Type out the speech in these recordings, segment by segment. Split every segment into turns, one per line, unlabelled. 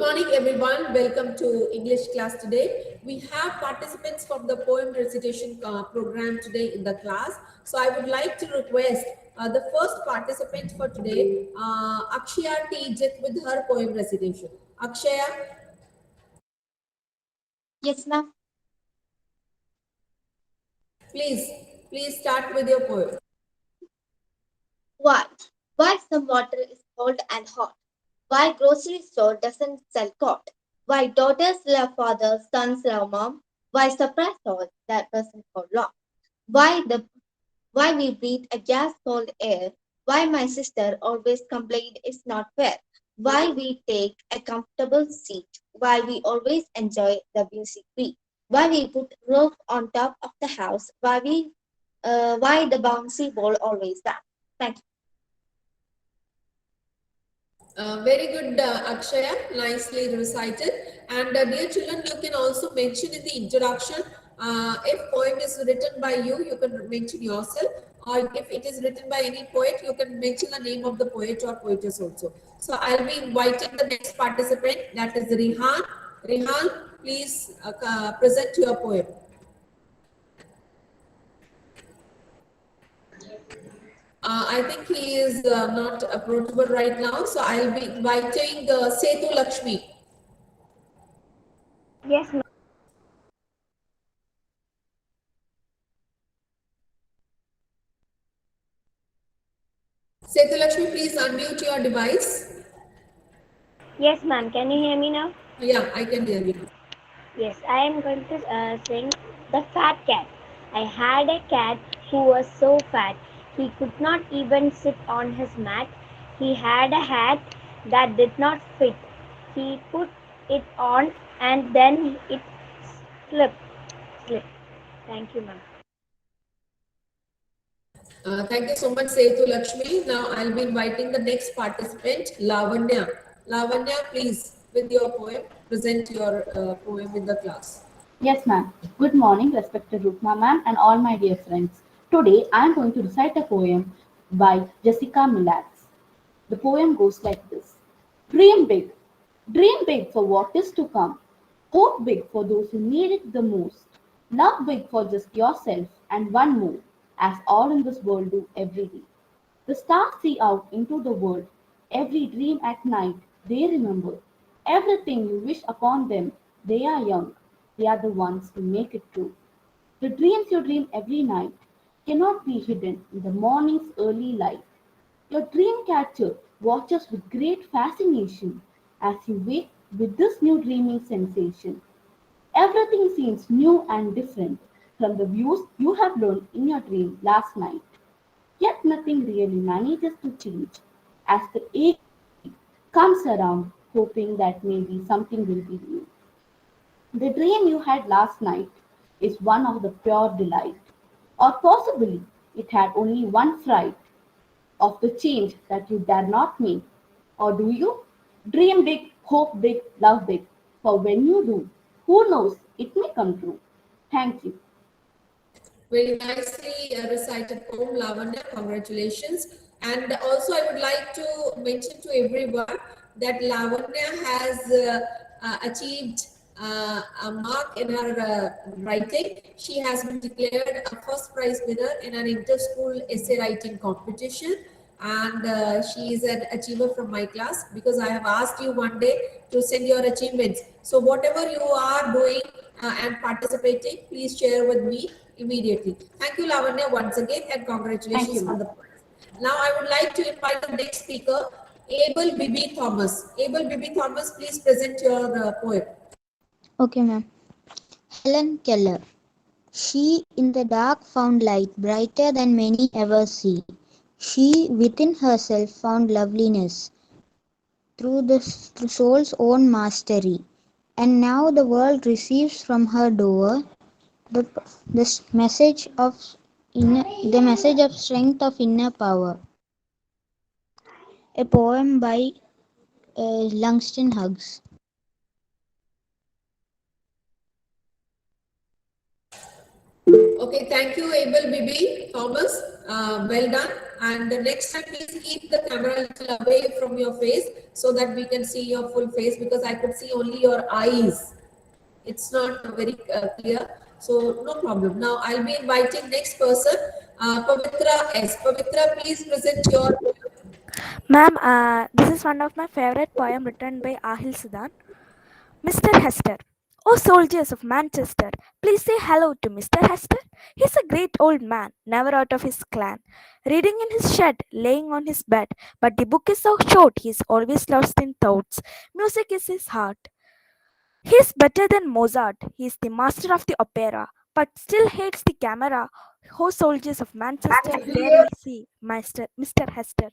morning, everyone. Welcome to English class today. We have participants from the poem recitation program today in the class. So I would like to request the first participant for today, Akshaya T. Jit, with her poem recitation. Akshaya,
Yes, ma'am.
please start with your poem.
Why? Why some water is cold and hot? Why grocery store doesn't sell cot? Why daughters love father, sons love mom? Why surprise all that doesn't go wrong? Why we breathe a gas cold air? Why my sister always complained it's not fair? Why we take a comfortable seat? Why we always enjoy the music beat? Why we put roof on top of the house? Why the bouncy ball always down? Thank you.
Very good, Akshaya, nicely recited. And dear children, you can also mention in the introduction, if poem is written by you, you can mention yourself. Or if it is written by any poet, you can mention the name of the poet or poetess also. So I'll be inviting the next participant, that is Rihan. Rihan, please present your poem. I think he is not approachable right now. So I'll be inviting Setu Lakshmi.
Yes, ma'am.
Setu Lakshmi, please unmute your device.
Yes, ma'am. Can you hear me now?
Yeah, I can hear you.
Yes, I am going to sing The Fat Cat. I had a cat who was so fat he could not even sit on his mat. He had a hat that did not fit. He put it on and then it slipped. Thank you, ma'am.
Thank you so much, Setu Lakshmi. Now I'll be inviting the next participant, Lavanya. Lavanya, please, with your poem, present your poem in the class.
Yes, ma'am. Good morning, respected Rupma ma'am and all my dear friends. Today I am going to recite a poem by Jessica Miller. The poem goes like this. Dream big. Dream big for what is to come. Hope big for those who need it the most. Love big for just yourself and one more, as all in this world do every day. The stars see out into the world. Every dream at night they remember. Everything you wish upon them, they are young. They are the ones who make it true. The dreams you dream every night cannot be hidden in the morning's early light. Your dream catcher watches with great fascination as you wake with this new dreaming sensation. Everything seems new and different from the views you have learned in your dream last night. Yet nothing really manages to change as the age comes around, hoping that maybe something will be new. The dream you had last night is one of the pure delight, or possibly it had only one fright of the change that you dare not make. Or do you? Dream big, hope big, love big. For when you do, who knows, it may come true. Thank you.
Very nicely recited poem, Lavanya. Congratulations. And also, I would like to mention to everyone that Lavanya has achieved a mark in her writing. She has been declared a first prize winner in an inter-school essay writing competition. And she is an achiever from my class because I have asked you one day to send your achievements. So whatever you are doing and participating, please share with me immediately. Thank you, Lavanya, once again, and
Thank
congratulations
you,
for
ma'am.
the prize. Now I would like to invite the next speaker, Abel Bibi Thomas. Abel Bibi Thomas, please present your poem.
Okay, ma'am. Helen Keller. She in the dark found light brighter than many ever see. She within herself found loveliness through the soul's own mastery. And now the world receives from her door the, message of the message of strength of inner power. A poem by Langston Hughes.
Okay, thank you, Abel Bibi Thomas. Well done. And the next time, please keep the camera a little away from your face so that we can see your full face, because I could see only your eyes. It's not very clear. So no problem. Now I'll be inviting next person, Pavitra S. Pavitra, please present your.
Ma'am, this is one of my favorite poem written by Ahil Sudan. Mr. Hester. Oh, soldiers of Manchester, please say hello to Mr. Hester. He's a great old man, never out of his clan, reading in his shed, laying on his bed. But the book is so short, he's always lost in thoughts. Music is his heart. He's better than Mozart. He's the master of the opera, but still hates the camera. Oh, soldiers of Manchester, there we see Mr. Hester.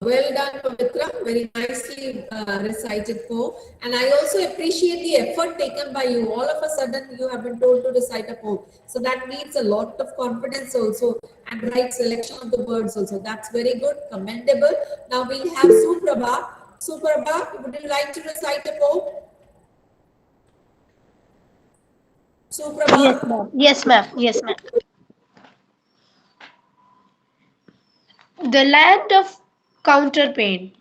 Well done, Pavitra. Very nicely recited poem. And I also appreciate the effort taken by you. All of a sudden, you have been told to recite a poem. So that needs a lot of confidence also, and right selection of the words also. That's very good, commendable. Now we'll have Suprabha. Suprabha, would you like to recite a poem? Suprabha?
Yes, ma'am. Yes, ma'am. Yes, ma'am. The land of counterpane.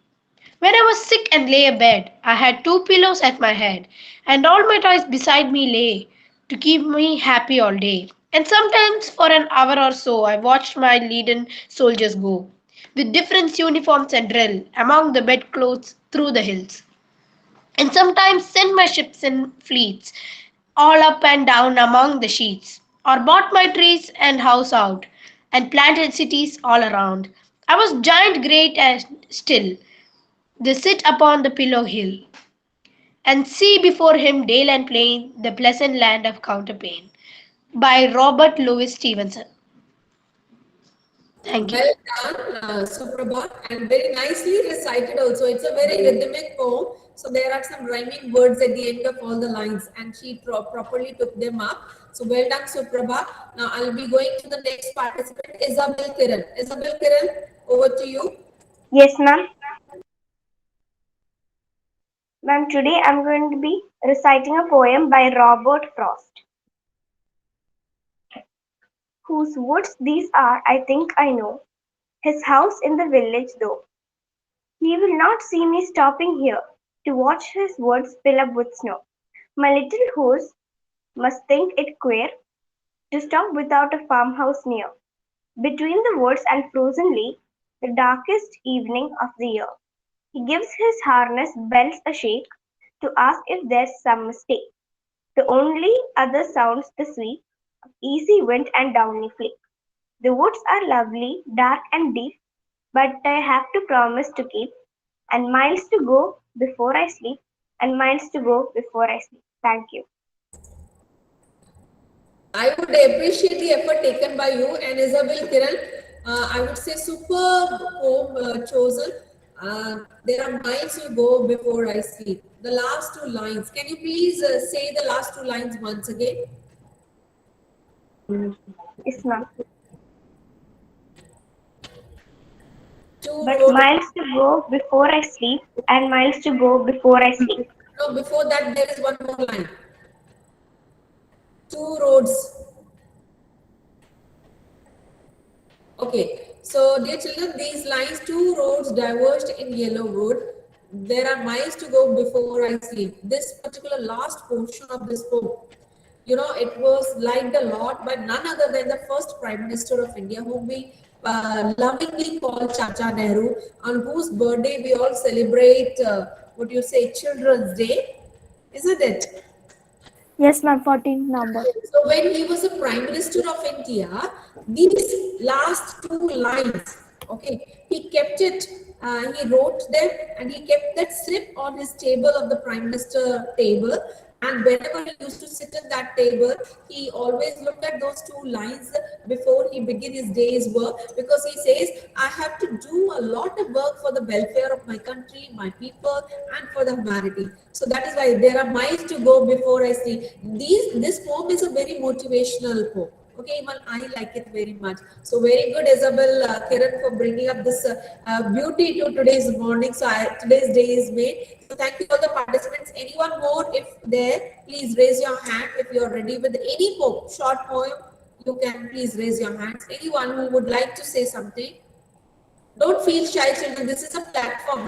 When I was sick and lay abed, I had 2 pillows at my head, and all my toys beside me lay to keep me happy all day. And sometimes for an hour or so I watched my leaden soldiers go, with different uniforms and drill, among the bedclothes through the hills. And sometimes sent my ships in fleets, all up and down among the sheets, or bought my trees and house out, and planted cities all around. I was giant great and still, they sit upon the pillow hill, and see before him dale and plain, the pleasant land of counterpane. By Robert Louis Stevenson. Thank you.
Well done, Suprabha, and very nicely recited also. It's a very rhythmic poem. So there are some rhyming words at the end of all the lines, and she properly took them up. So well done, Suprabha. Now I'll be going to the next participant, Isabel Kiran. Isabel Kiran, over to you.
Yes, ma'am. Ma'am, today I'm going to be reciting a poem by Robert Frost. Whose woods these are, I think I know, his house in the village though. He will not see me stopping here to watch his woods fill up with snow. My little horse must think it queer to stop without a farmhouse near. Between the woods and frozen lake, the darkest evening of the year, he gives his harness bells a shake to ask if there's some mistake. The only other sounds the sweep of easy wind and downy flake. The woods are lovely, dark and deep, but I have to promise to keep, and miles to go before I sleep, and miles to go before I sleep. Thank you.
I would appreciate the effort taken by you and Isabel Kiran. I would say superb poem chosen. There are miles to go before I sleep. The last two lines. Can you please say the last two lines once again?
Yes, ma'am.
Two
But
roads.
miles to go before I sleep, and miles to go before I sleep.
No, before that there is one more line. Two roads. Okay, so dear children, these lines, two roads diverged in yellow wood. There are miles to go before I sleep. This particular last portion of this book, you know, it was liked a lot by none other than the first Prime Minister of India, whom we lovingly call Chacha Nehru, on whose birthday we all celebrate, what do you say, Children's Day, isn't it?
Yes, ma'am. 14th number.
So when he was the Prime Minister of India, these last two lines, okay, he kept it, he wrote them and he kept that slip on his table of the Prime Minister table. And whenever he used to sit at that table, he always looked at those two lines before he began his day's work, because he says, I have to do a lot of work for the welfare of my country, my people, and for the humanity. So that is why there are miles to go before I sleep. This poem is a very motivational poem. Okay, even I like it very much. So very good, Isabel Kiran, for bringing up this beauty to today's morning. So today's day is made. So thank you all the participants. Anyone more, if there, please raise your hand if you're ready with any poem, short poem you can please raise your hands. Anyone who would like to say something? Don't feel shy, children. This is a platform.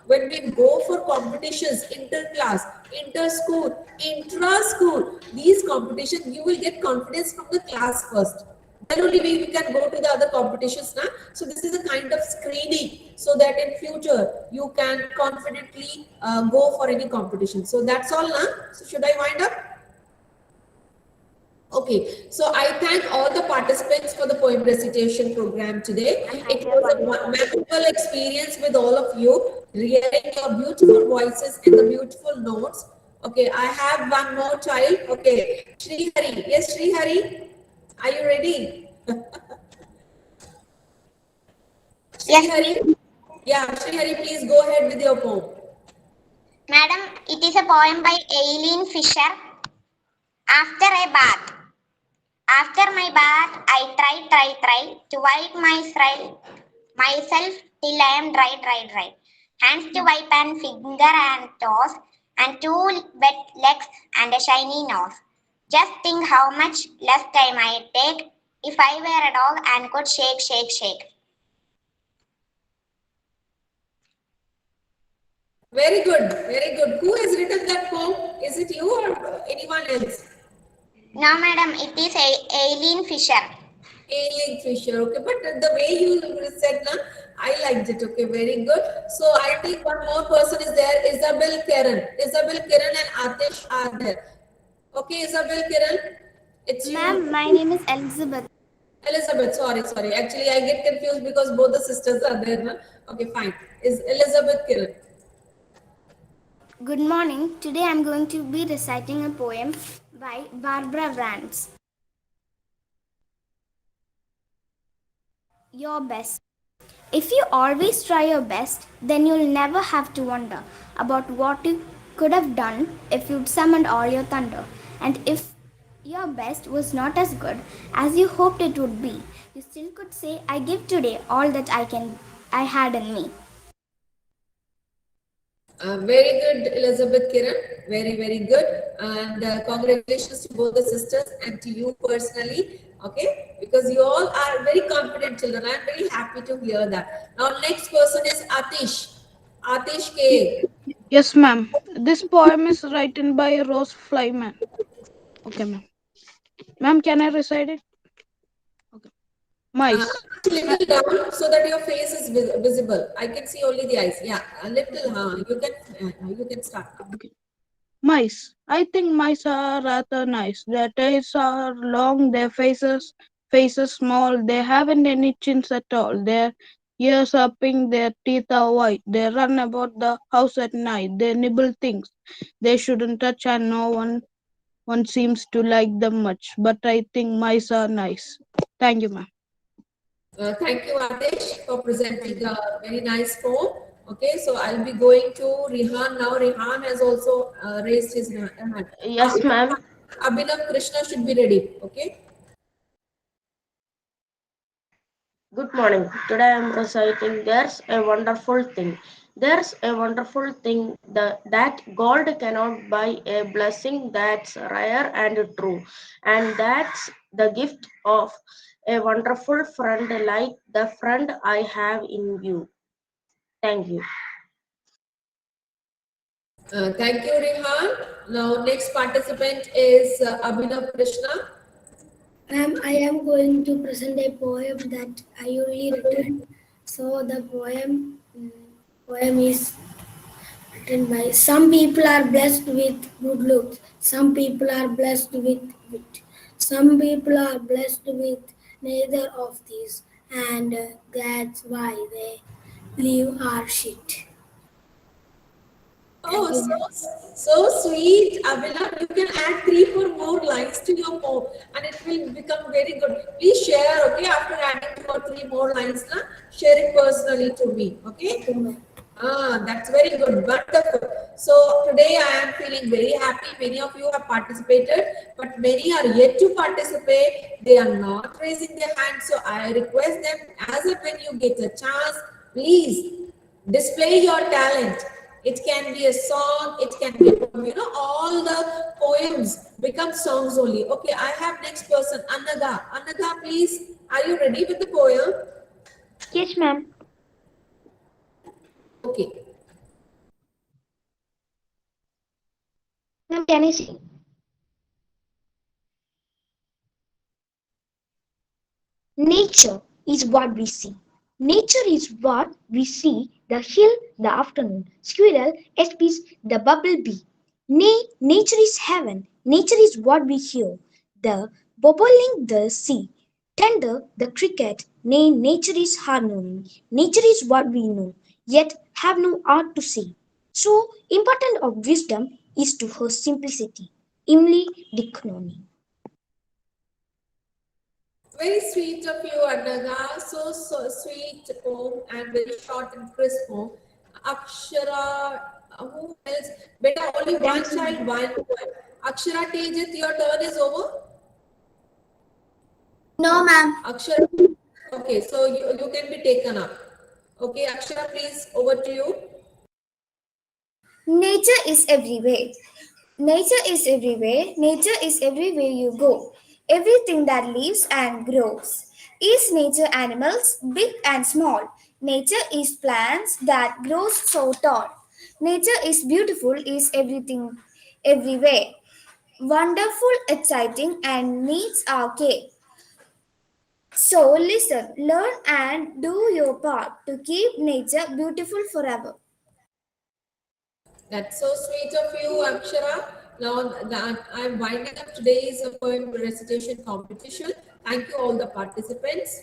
When we go for competitions, inter-class, inter-school, intra-school, these competitions, you will get confidence from the class first. Then only we can go to the other competitions now. So this is a kind of screening so that in future you can confidently go for any competition. So that's all now. So should I wind up? Okay, so I thank all the participants for the poem recitation program today. It was a memorable experience with all of you, hearing your beautiful voices and the beautiful notes. Okay, I have one more child. Okay, Shri Hari. Yes, Shri Hari, are you ready? Shri Hari? Yeah, Shri Hari, please go ahead with your poem.
Madam, it is a poem by Eileen Fisher. After a bath. After my bath, I try to wipe myself till I am dry. Hands to wipe and finger and toes, and 2 wet legs and a shiny nose. Just think how much less time I take if I were a dog and could shake.
Very good, very good. Who has written that poem? Is it you or anyone else?
No, madam, it is Eileen Fisher.
Eileen Fisher, okay, but the way you said, na, I liked it, okay, very good. So I think one more person is there, Isabel Kiran. Isabel Kiran and Atish are there. Okay, Isabel Kiran, it's you.
Ma'am, my name is Elizabeth.
Elizabeth, sorry. Actually, I get confused because both the sisters are there, na? Okay, fine. Is Elizabeth Kiran.
Good morning. Today I am going to be reciting a poem by Barbara Brands. Your best. If you always try your best, then you'll never have to wonder about what you could have done if you'd summoned all your thunder. And if your best was not as good as you hoped it would be, you still could say, I give today all that I had in me.
Very good, Elizabeth Kiran. Very, very good. And congratulations to both the sisters and to you personally. Okay, because you all are very confident children. I'm very happy to hear that. Now, next person is Atish. Atish K.
Yes, ma'am. This poem is written by Rose Flyman. Okay, ma'am. Ma'am, can I recite it? Okay. Mice.
Little down so that your face is visible. I can see only the eyes. Yeah, a little. You can start.
Okay. Mice. I think mice are rather nice. Their tails are long, their faces small. They haven't any chins at all. Their ears are pink, their teeth are white. They run about the house at night. They nibble things they shouldn't touch, and no one seems to like them much. But I think mice are nice. Thank you, ma'am.
Thank you, Atish, for presenting a very nice poem. Okay, so I'll be going to Rihan now. Rihan has also raised his hand.
Yes, ma'am.
Abhinav Krishna should be ready. Okay.
Good morning. Today I am reciting There's a Wonderful Thing. There's a wonderful thing that gold cannot buy, a blessing that's rare and true. And that's the gift of a wonderful friend like the friend I have in you. Thank you.
Thank you, Rihan. Now, next participant is Abhinav Krishna.
Ma'am, I am going to present a poem that I only written. So the poem is written by some people are blessed with good looks. Some people are blessed with wit. Some people are blessed with neither of these, and that's why they live our shit.
Oh, so sweet, Abhinav. You can add 3-4 more lines to your poem, and it will become very good. Please share, okay? After adding 2 or 3 more lines, share it personally to me, okay? That's very good. Wonderful. So today I am feeling very happy. Many of you have participated, but many are yet to participate. They are not raising their hands. So I request them, as if when you get a chance, please display your talent. it can be a song, it can be a poem. You know, all the poems become songs only. Okay, I have next person, Anaga. Anaga, please, are you ready with the poem?
Yes, ma'am.
Okay.
Ma'am, can I sing?
Nature is what we see. Nature is what we see, the hill, the afternoon, squirrel, espis, the bumblebee. Nature is heaven. Nature is what we hear, the bubbling, the sea. Tender, the cricket. Nay, nature is harmony. Nature is what we know, yet have no art to say. So important of wisdom is to her simplicity. Imli Dickononi.
Very sweet of you, Anaga. So sweet poem and very short and crisp poem. Akshara, who else? Beta, only one child, one poem. Akshara Tejit, your turn is over.
No, ma'am.
Akshara, okay, so you can be taken up. Okay, Akshara, please, over to you.
Nature is everywhere. Nature is everywhere. Nature is everywhere you go. Everything that lives and grows. Is nature animals, big and small? Nature is plants that grow so tall. Nature is beautiful, is everything, everywhere. Wonderful, exciting, and needs our care. So listen, learn, and do your part to keep nature beautiful forever.
That's so sweet of you, Akshara. Now that I'm winding up today's poem recitation competition. Thank you all the participants.